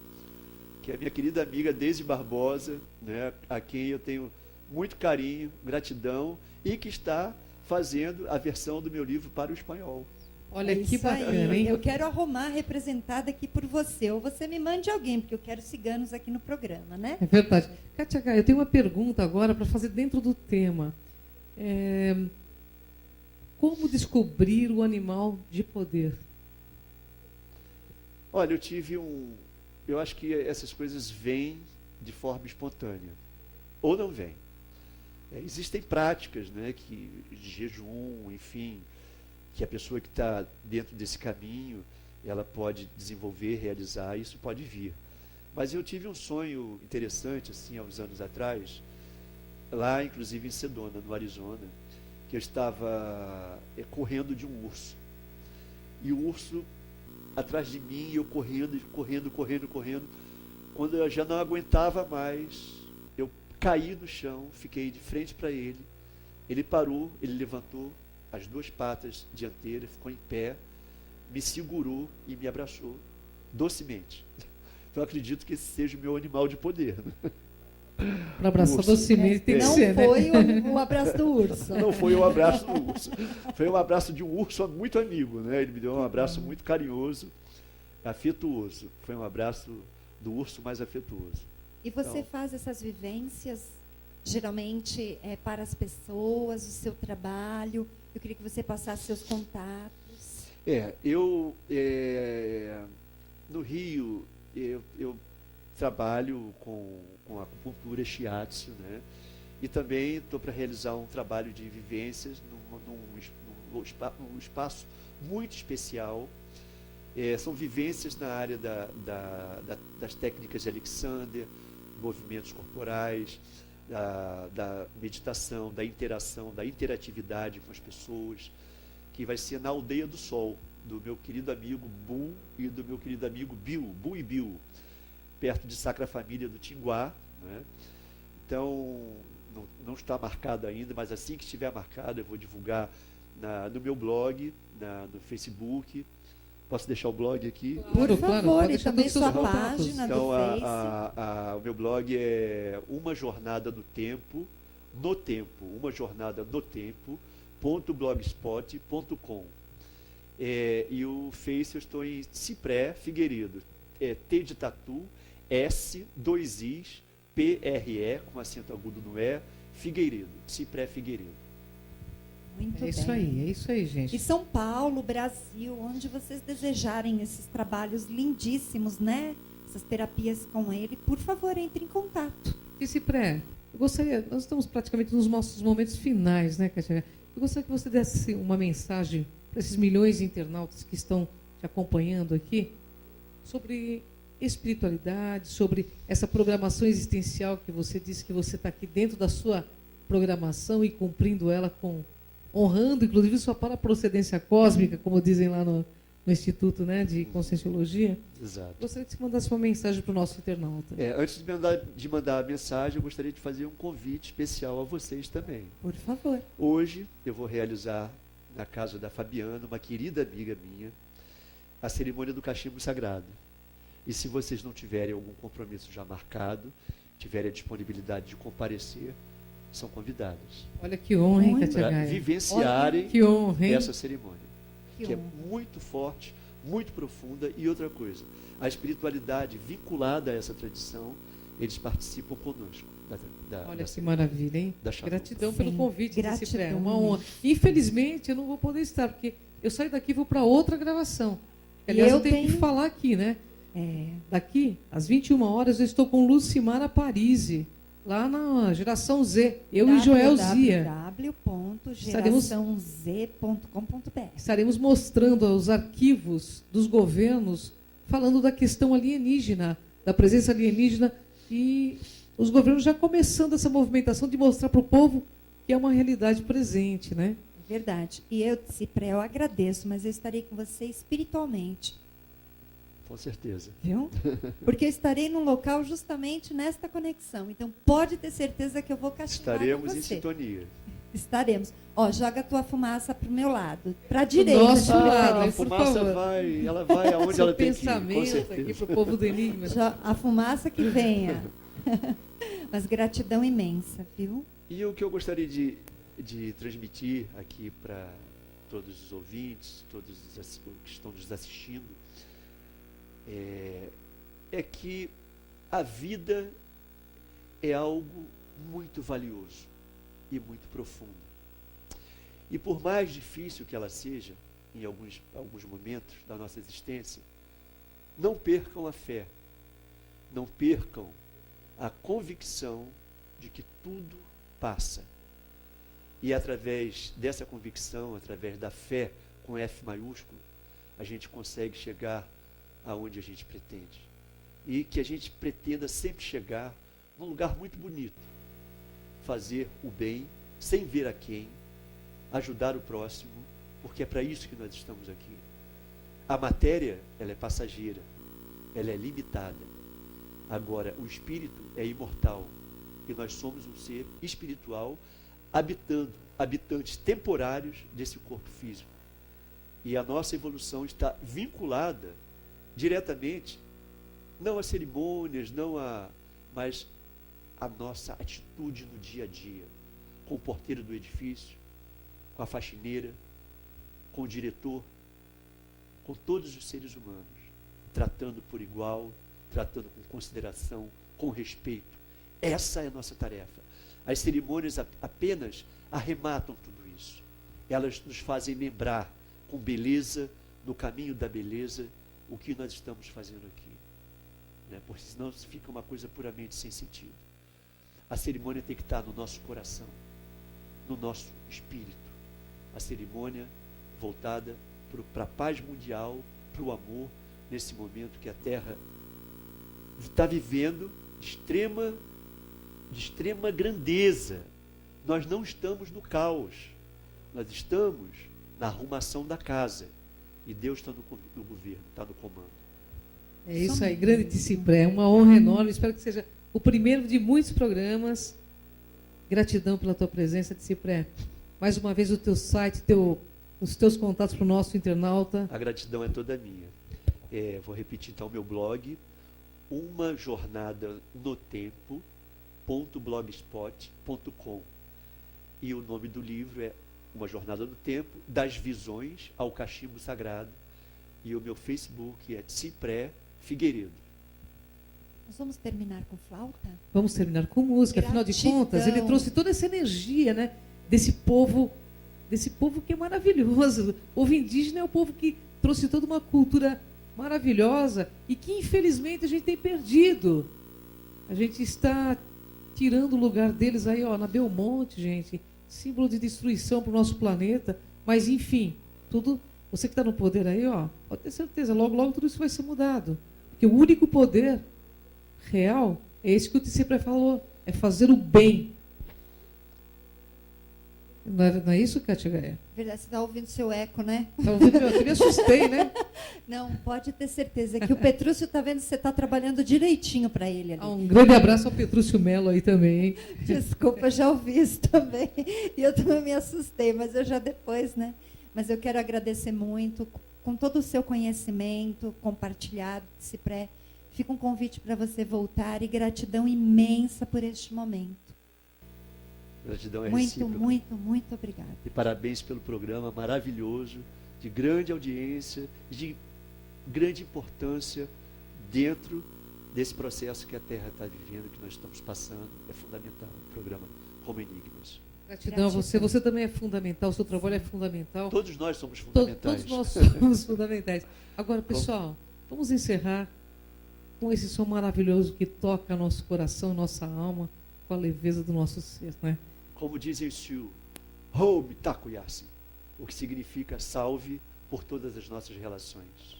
que é a minha querida amiga Deise Barbosa, né, a quem eu tenho muito carinho, gratidão, e que está fazendo a versão do meu livro para o espanhol. Olha É que isso aí. bacana, hein? Eu quero arrumar representada aqui por você, ou você me mande alguém, porque eu quero ciganos aqui no programa, né? É verdade. Kátia Gaia, eu tenho uma pergunta agora para fazer dentro do tema. Como descobrir o animal de poder? Olha, eu acho que essas coisas vêm de forma espontânea, ou não vêm. Existem práticas, né, de jejum, enfim, que a pessoa que está dentro desse caminho, ela pode desenvolver, realizar, isso pode vir. Mas eu tive um sonho interessante, assim, há uns anos atrás, lá, inclusive em Sedona, no Arizona, que eu estava correndo de um urso. E o urso atrás de mim, eu correndo. Quando eu já não aguentava mais, eu caí no chão, fiquei de frente para ele. Ele parou, ele levantou as duas patas dianteiras, ficou em pé, me segurou e me abraçou docemente. Então, eu acredito que esse seja o meu animal de poder. Né? Para abraçar Urso. docemente tem que Não ser, né? foi o abraço do urso. Não foi um abraço do urso. Foi um abraço de um urso muito amigo, né? Ele me deu um abraço muito carinhoso, afetuoso. Foi um abraço do urso mais afetuoso. E você Então, faz essas vivências, geralmente, para as pessoas, o seu trabalho. Eu queria que você passasse seus contatos. No Rio, eu trabalho com acupuntura shiatsu, né? E também estou para realizar um trabalho de vivências num espaço muito especial. São vivências na área das técnicas de Alexander, movimentos corporais, da meditação, da interação, da interatividade com as pessoas, que vai ser na Aldeia do Sol, do meu querido amigo Bum e do meu querido amigo Bill, Bum e Bill, perto de Sacra Família do Tinguá, né? Então, não está marcado ainda, mas assim que estiver marcado, eu vou divulgar no meu blog, no Facebook. Posso deixar o blog aqui? Por Claro, favor, pode e deixar também todos os sua seus contatos. página Então, do Face. o meu blog é Uma Jornada no Tempo, Uma Jornada no Tempo.blogspot.com. E o Face eu estou em Cipré Figueiredo. T de tatu, S, 2 Is, PRE, com acento agudo no E, Figueiredo. Cipré Figueiredo. Muito É isso bem. aí, é isso aí, gente. E São Paulo, Brasil, onde vocês desejarem esses trabalhos lindíssimos, né? Essas terapias com ele, por favor, entre em contato. E Cipré, eu gostaria, nós estamos praticamente nos nossos momentos finais, né, Cátia? Eu gostaria que você desse uma mensagem para esses milhões de internautas que estão te acompanhando aqui sobre espiritualidade, sobre essa programação existencial que você disse que você está aqui dentro da sua programação e cumprindo ela honrando, inclusive, sua paraprocedência cósmica, como dizem lá no Instituto, né, de Conscienciologia. Exato. Gostaria que você mandasse uma mensagem para o nosso internauta. Antes de mandar a mensagem, eu gostaria de fazer um convite especial a vocês também. Por favor. Hoje eu vou realizar na casa da Fabiana, uma querida amiga minha, a cerimônia do cachimbo sagrado. E se vocês não tiverem algum compromisso já marcado, tiverem a disponibilidade de comparecer, são convidados Olha que honra, hein, Muito. Cátia para Gaia? vivenciarem Que honra, hein? essa cerimônia, que é honra. muito forte, muito profunda. E outra coisa, a espiritualidade vinculada a essa tradição, eles participam conosco. Olha que maravilha, hein? da Shalom. Gratidão Sim, pelo convite, gratidão Cipré, uma honra. Infelizmente, eu não vou poder estar, porque eu saio daqui e vou para outra gravação. Aliás, eu tenho que falar aqui, né? Daqui, às 21 horas, eu estou com Lucimara Parisi, lá na Geração Z. Eu e Joel Zia. www.geraçãoz.com.br. Estaremos mostrando os arquivos dos governos, falando da questão alienígena, da presença alienígena, e os governos já começando essa movimentação de mostrar para o povo que é uma realidade presente, né? Verdade. E eu, Cipré, eu agradeço, mas eu estarei com você espiritualmente. Com certeza. Viu? Porque eu estarei num local justamente nesta conexão. Então, pode ter certeza que eu vou castigar Estaremos com em você. sintonia. Estaremos. Ó, joga a tua fumaça para o meu lado. Para a direita. nosso Cipré. lado. A por fumaça favor. ela vai aonde Seu ela tem que ir, com pensamento aqui certeza. para o povo do Enigma. A fumaça que venha. Mas gratidão imensa, viu? E o que eu gostaria de transmitir aqui para todos os ouvintes, todos os que estão nos assistindo, é que a vida é algo muito valioso e muito profundo. E por mais difícil que ela seja, em alguns momentos da nossa existência, não percam a fé, não percam a convicção de que tudo passa. E através dessa convicção, através da fé com F maiúsculo, a gente consegue chegar aonde a gente pretende. E que a gente pretenda sempre chegar num lugar muito bonito. Fazer o bem, sem ver a quem, ajudar o próximo, porque é para isso que nós estamos aqui. A matéria, ela é passageira, ela é limitada. Agora, o espírito é imortal. E nós somos um ser espiritual habitantes temporários desse corpo físico. E a nossa evolução está vinculada diretamente, não a cerimônias, mas a nossa atitude no dia a dia, com o porteiro do edifício, com a faxineira, com o diretor, com todos os seres humanos, tratando por igual, tratando com consideração, com respeito. Essa é a nossa tarefa. As cerimônias apenas arrematam tudo isso. Elas nos fazem lembrar com beleza, no caminho da beleza, o que nós estamos fazendo aqui. Né? Porque senão fica uma coisa puramente sem sentido. A cerimônia tem que estar no nosso coração, no nosso espírito. A cerimônia voltada para a paz mundial, para o amor, nesse momento que a Terra está vivendo de extrema grandeza. Nós não estamos no caos, nós estamos na arrumação da casa. E Deus está no governo, está no comando. É isso aí, grande Cipré, é uma honra enorme, espero que seja o primeiro de muitos programas. Gratidão pela tua presença, Cipré. Mais uma vez o teu site, os teus contatos para o nosso internauta. A gratidão é toda minha. Vou repetir então o meu blog, umajornadanotempo.blogspot.com. E o nome do livro é Uma Jornada no Tempo, das Visões ao Cachimbo Sagrado. E o meu Facebook é Cipré Figueiredo. Nós vamos terminar com flauta? Vamos terminar com música, afinal de contas, ele trouxe toda essa energia, né, desse povo que é maravilhoso. O povo indígena é o povo que trouxe toda uma cultura maravilhosa e que, infelizmente, a gente tem perdido. A gente está tirando o lugar deles aí, ó, na Belmonte, gente. Símbolo de destruição para o nosso planeta. Mas, enfim, tudo. Você que está no poder aí, ó, pode ter certeza, logo, logo tudo isso vai ser mudado. Porque o único poder real é esse que o Tsipras falou, é fazer o bem. Não é isso, Cátia Gaia? Verdade, você está ouvindo seu eco, né? Está ouvindo? Eu me assustei, né? Não, pode ter certeza que o Petrúcio está vendo que você está trabalhando direitinho para ele ali. Um grande abraço ao Petrúcio Melo aí também. Desculpa, já ouvi isso também. E eu também me assustei, mas eu já depois, né? Mas eu quero agradecer muito, com todo o seu conhecimento compartilhado, Cipré. Fica um convite para você voltar e gratidão imensa por este momento. Gratidão é muito, recíproca. muito, muito obrigada. E parabéns pelo programa maravilhoso, de grande audiência, de grande importância dentro desse processo que a Terra está vivendo, que nós estamos passando. É fundamental o programa como Enigmas. Gratidão a você. Você também é fundamental, o seu trabalho é fundamental. Todos nós somos fundamentais. Todos nós somos fundamentais. Agora, pessoal, vamos encerrar com esse som maravilhoso que toca nosso coração, nossa alma, com a leveza do nosso ser, né? Como dizem os Sioux, Home Takuyasi, o que significa salve por todas as nossas relações.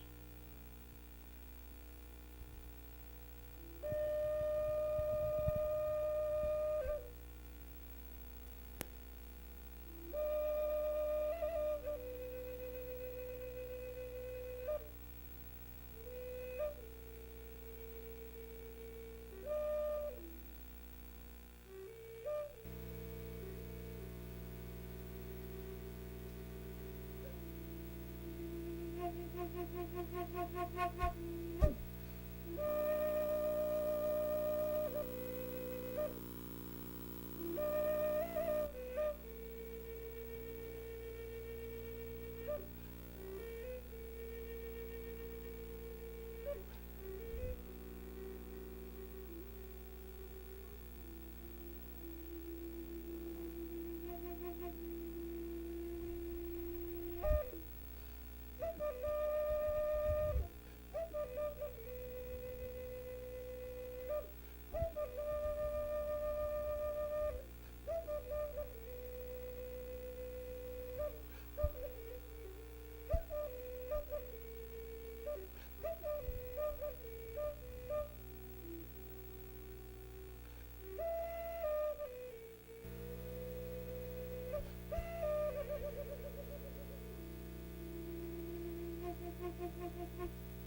Thank you.